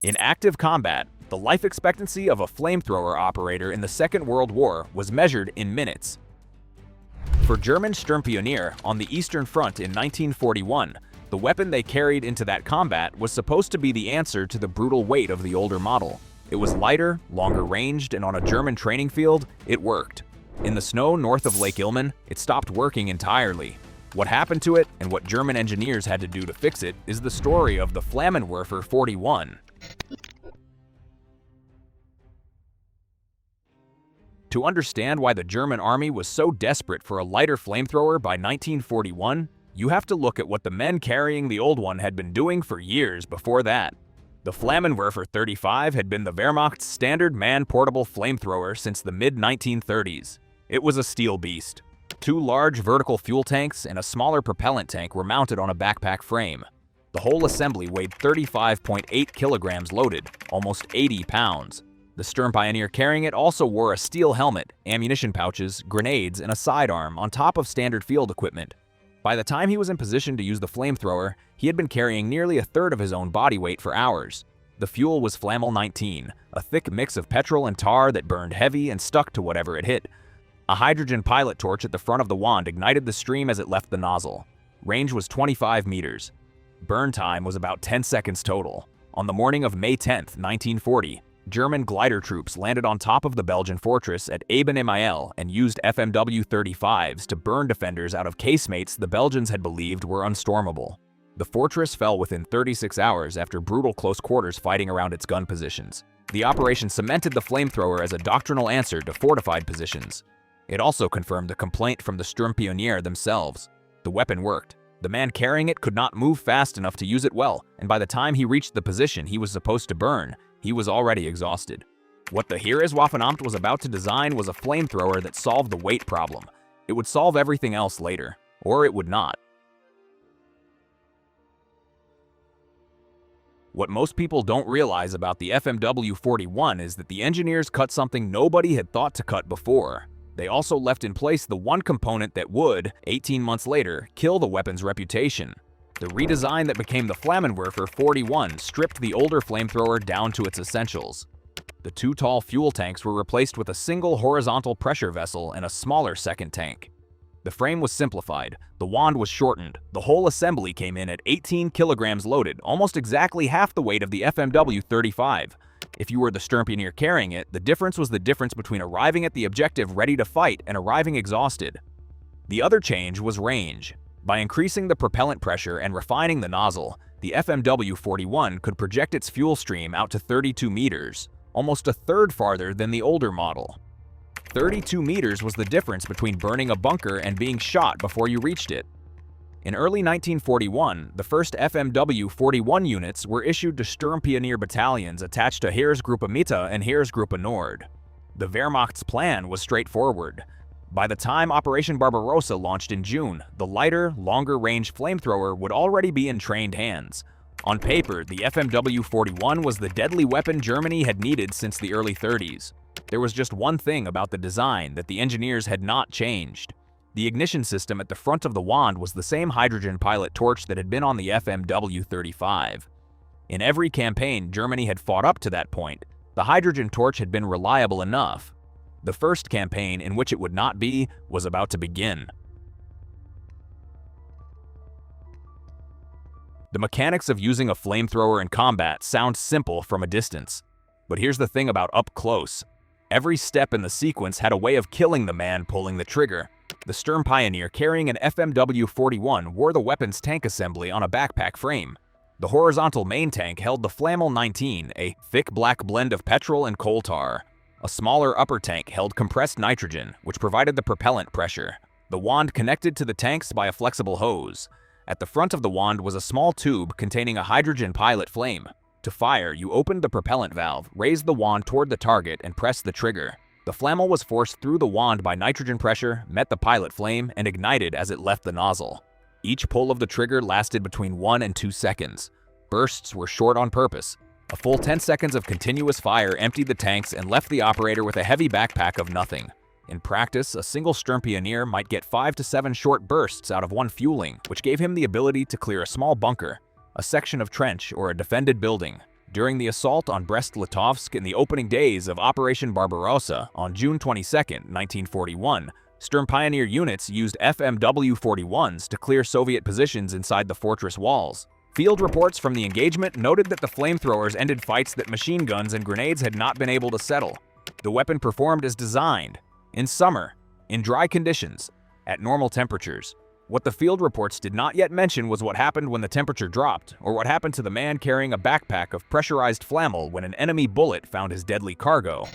In active combat, the life expectancy of a flamethrower operator in the Second World War was measured in minutes. For German Sturm-Pionier on the Eastern Front in 1941, the weapon they carried into that combat was supposed to be the answer to the brutal weight of the older model. It was lighter, longer ranged, and on a German training field, it worked. In the snow north of Lake Ilmen, it stopped working entirely. What happened to it and what German engineers had to do to fix it is the story of the Flamethrower 41. To understand why the German army was so desperate for a lighter flamethrower by 1941, you have to look at what the men carrying the old one had been doing for years before that. The Flamethrower 35 had been the Wehrmacht's standard man-portable flamethrower since the mid-1930s. It was a steel beast. Two large vertical fuel tanks and a smaller propellant tank were mounted on a backpack frame. The whole assembly weighed 35.8 kilograms loaded, almost 80 pounds. The Sturm-Pioneer carrying it also wore a steel helmet, ammunition pouches, grenades, and a sidearm on top of standard field equipment. By the time he was in position to use the flamethrower, he had been carrying nearly a third of his own body weight for hours. The fuel was Flammel 19, a thick mix of petrol and tar that burned heavy and stuck to whatever it hit. A hydrogen pilot torch at the front of the wand ignited the stream as it left the nozzle. Range was 25 meters. Burn time was about 10 seconds total. On the morning of May 10, 1940, German glider troops landed on top of the Belgian fortress at Eben-Emael and used FMW-35s to burn defenders out of casemates the Belgians had believed were unstormable. The fortress fell within 36 hours after brutal close quarters fighting around its gun positions. The operation cemented the flamethrower as a doctrinal answer to fortified positions. It also confirmed a complaint from the Sturm-Pionier themselves. The weapon worked. The man carrying it could not move fast enough to use it well, and by the time he reached the position he was supposed to burn, he was already exhausted. What the Heereswaffenamt was about to design was a flamethrower that solved the weight problem. It would solve everything else later, or it would not. What most people don't realize about the FMW-41 is that the engineers cut something nobody had thought to cut before. They also left in place the one component that would, 18 months later, kill the weapon's reputation. The redesign that became the Flamethrower 41 stripped the older flamethrower down to its essentials. The two tall fuel tanks were replaced with a single horizontal pressure vessel and a smaller second tank. The frame was simplified, the wand was shortened, the whole assembly came in at 18 kilograms loaded, almost exactly half the weight of the FMW-35. If you were the Sturm-Pionier carrying it, the difference was the difference between arriving at the objective ready to fight and arriving exhausted. The other change was range. By increasing the propellant pressure and refining the nozzle, the FMW-41 could project its fuel stream out to 32 meters, almost a third farther than the older model. 32 meters was the difference between burning a bunker and being shot before you reached it. In early 1941, the first FMW-41 units were issued to Sturm-Pionier battalions attached to Heeresgruppe Mitte and Heeresgruppe Nord. The Wehrmacht's plan was straightforward. By the time Operation Barbarossa launched in June, the lighter, longer-range flamethrower would already be in trained hands. On paper, the FMW-41 was the deadly weapon Germany had needed since the early 30s. There was just one thing about the design that the engineers had not changed. The ignition system at the front of the wand was the same hydrogen pilot torch that had been on the FMW-35. In every campaign Germany had fought up to that point, the hydrogen torch had been reliable enough. The first campaign in which it would not be was about to begin. The mechanics of using a flamethrower in combat sound simple from a distance. But here's the thing about up close. Every step in the sequence had a way of killing the man pulling the trigger. The Sturm-Pioneer carrying an FMW-41 wore the weapon's tank assembly on a backpack frame. The horizontal main tank held the Flammel 19, a thick black blend of petrol and coal tar. A smaller upper tank held compressed nitrogen, which provided the propellant pressure. The wand connected to the tanks by a flexible hose. At the front of the wand was a small tube containing a hydrogen pilot flame. To fire, you opened the propellant valve, raised the wand toward the target, and pressed the trigger. The Flammel was forced through the wand by nitrogen pressure, met the pilot flame, and ignited as it left the nozzle. Each pull of the trigger lasted between 1 and 2 seconds. Bursts were short on purpose. A full 10 seconds of continuous fire emptied the tanks and left the operator with a heavy backpack of nothing. In practice, a single Sturm-Pionier might get 5 to 7 short bursts out of one fueling, which gave him the ability to clear a small bunker, a section of trench, or a defended building. During the assault on Brest-Litovsk in the opening days of Operation Barbarossa on June 22, 1941, Sturm-Pioneer units used FMW-41s to clear Soviet positions inside the fortress walls. Field reports from the engagement noted that the flamethrowers ended fights that machine guns and grenades had not been able to settle. The weapon performed as designed, in summer, in dry conditions, at normal temperatures. What the field reports did not yet mention was what happened when the temperature dropped, or what happened to the man carrying a backpack of pressurized flammel when an enemy bullet found his deadly cargo.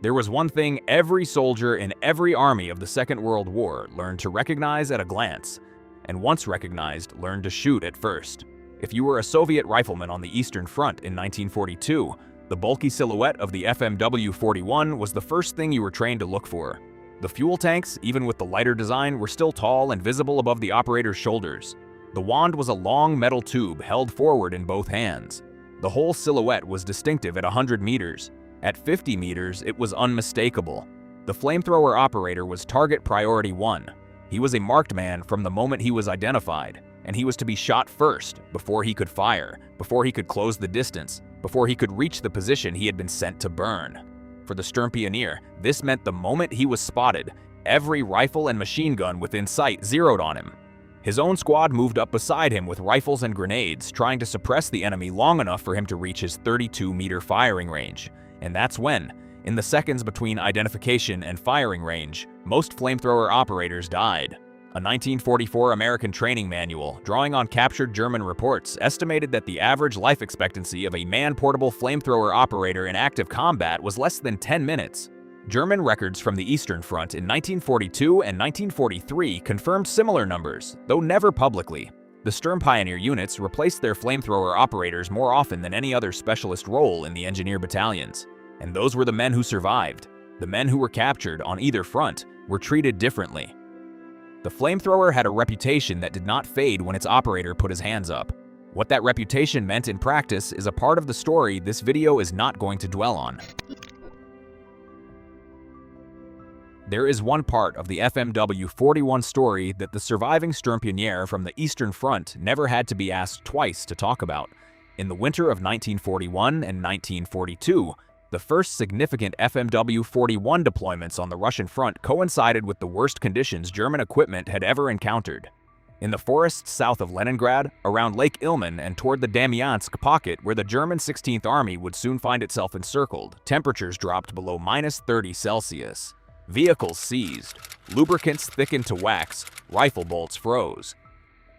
There was one thing every soldier in every army of the Second World War learned to recognize at a glance, and once recognized, learned to shoot at first. If you were a Soviet rifleman on the Eastern Front in 1942, the bulky silhouette of the FMW-41 was the first thing you were trained to look for. The fuel tanks, even with the lighter design, were still tall and visible above the operator's shoulders. The wand was a long metal tube held forward in both hands. The whole silhouette was distinctive at 100 meters. At 50 meters, it was unmistakable. The flamethrower operator was target priority 1. He was a marked man from the moment he was identified, and he was to be shot first, before he could fire, before he could close the distance, before he could reach the position he had been sent to burn. For the Sturm-Pionier, this meant the moment he was spotted, every rifle and machine gun within sight zeroed on him. His own squad moved up beside him with rifles and grenades, trying to suppress the enemy long enough for him to reach his 32-meter firing range. And that's when, in the seconds between identification and firing range, most flamethrower operators died. A 1944 American training manual, drawing on captured German reports, estimated that the average life expectancy of a man-portable flamethrower operator in active combat was less than 10 minutes. German records from the Eastern Front in 1942 and 1943 confirmed similar numbers, though never publicly. The Sturm-Pioneer units replaced their flamethrower operators more often than any other specialist role in the engineer battalions. And those were the men who survived. The men who were captured on either front were treated differently. The flamethrower had a reputation that did not fade when its operator put his hands up. What that reputation meant in practice is a part of the story this video is not going to dwell on. There is one part of the FMW-41 story that the surviving Sturm-Pionier from the Eastern Front never had to be asked twice to talk about. In the winter of 1941 and 1942, the first significant FMW-41 deployments on the Russian front coincided with the worst conditions German equipment had ever encountered. In the forests south of Leningrad, around Lake Ilmen and toward the Damiansk pocket where the German 16th Army would soon find itself encircled, temperatures dropped below -30 Celsius. Vehicles seized, lubricants thickened to wax, rifle bolts froze.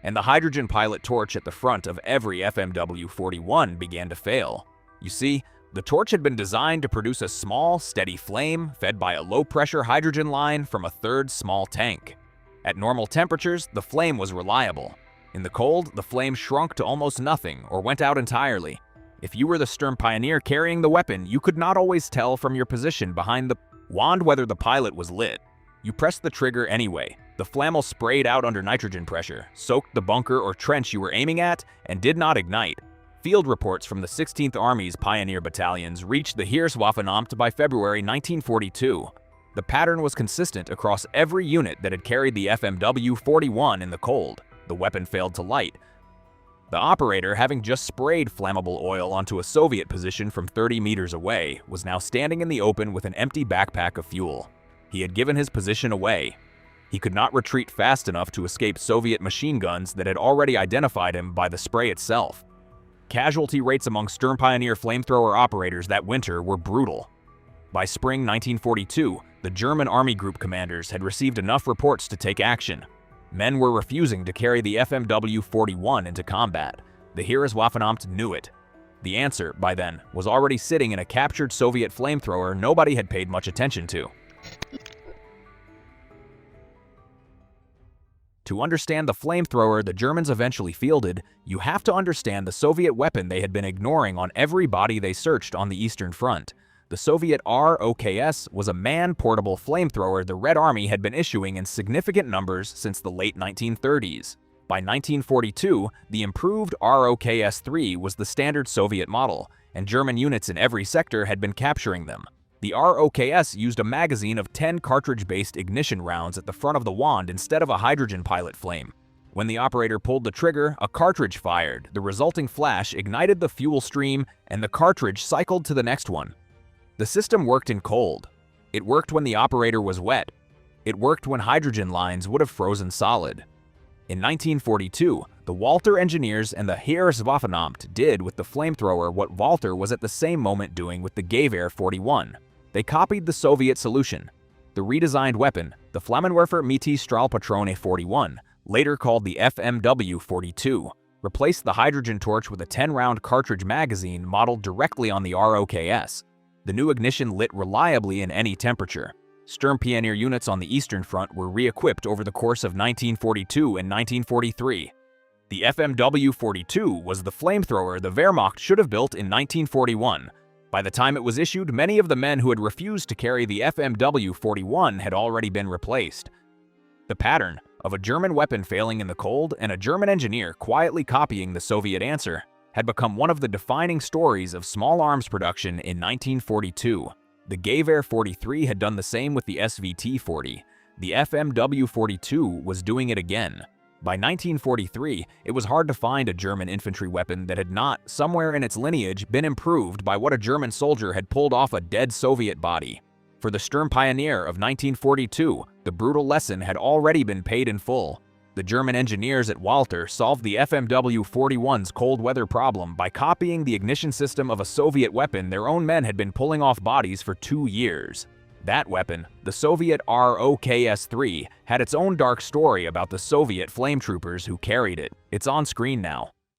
And the hydrogen pilot torch at the front of every FMW-41 began to fail. You see, the torch had been designed to produce a small, steady flame fed by a low-pressure hydrogen line from a third small tank. At normal temperatures, the flame was reliable. In the cold, the flame shrunk to almost nothing or went out entirely. If you were the Sturm-Pioneer carrying the weapon, you could not always tell from your position behind the wand whether the pilot was lit. You pressed the trigger anyway. The flammel sprayed out under nitrogen pressure, soaked the bunker or trench you were aiming at, and did not ignite. Field reports from the 16th Army's Pioneer battalions reached the Heereswaffenamt by February 1942. The pattern was consistent across every unit that had carried the FMW-41 in the cold. The weapon failed to light. The operator, having just sprayed flammable oil onto a Soviet position from 30 meters away, was now standing in the open with an empty backpack of fuel. He had given his position away. He could not retreat fast enough to escape Soviet machine guns that had already identified him by the spray itself. Casualty rates among Sturm-Pioneer flamethrower operators that winter were brutal. By spring 1942, the German Army Group commanders had received enough reports to take action. Men were refusing to carry the FMW-41 into combat. The Heereswaffenamt knew it. The answer, by then, was already sitting in a captured Soviet flamethrower nobody had paid much attention to. To understand the flamethrower the Germans eventually fielded, you have to understand the Soviet weapon they had been ignoring on every body they searched on the Eastern Front. The Soviet ROKS was a man-portable flamethrower the Red Army had been issuing in significant numbers since the late 1930s. By 1942, the improved ROKS-3 was the standard Soviet model, and German units in every sector had been capturing them. The ROKS used a magazine of 10 cartridge-based ignition rounds at the front of the wand instead of a hydrogen pilot flame. When the operator pulled the trigger, a cartridge fired. The resulting flash ignited the fuel stream, and the cartridge cycled to the next one. The system worked in cold. It worked when the operator was wet. It worked when hydrogen lines would have frozen solid. In 1942, the Walter engineers and the Heereswaffenamt did with the Flamethrower what Walter was at the same moment doing with the Gewehr 41. They copied the Soviet solution. The redesigned weapon, the Flammenwerfer mit Strahlpatrone 41, later called the FMW-42, replaced the hydrogen torch with a 10-round cartridge magazine modeled directly on the ROKS. The new ignition lit reliably in any temperature. Sturm-Pionier units on the Eastern Front were re-equipped over the course of 1942 and 1943. The FMW-42 was the flamethrower the Wehrmacht should have built in 1941. By the time it was issued, many of the men who had refused to carry the FMW-41 had already been replaced. The pattern of a German weapon failing in the cold and a German engineer quietly copying the Soviet answer had become one of the defining stories of small arms production in 1942. The Gewehr 43 had done the same with the SVT-40. The FMW-42 was doing it again. By 1943, it was hard to find a German infantry weapon that had not, somewhere in its lineage, been improved by what a German soldier had pulled off a dead Soviet body. For the Sturm-Pionier of 1942, the brutal lesson had already been paid in full. The German engineers at Walter solved the FMW-41's cold weather problem by copying the ignition system of a Soviet weapon their own men had been pulling off bodies for 2 years. That weapon, the Soviet ROKS-3, had its own dark story about the Soviet flame troopers who carried it. It's on screen now.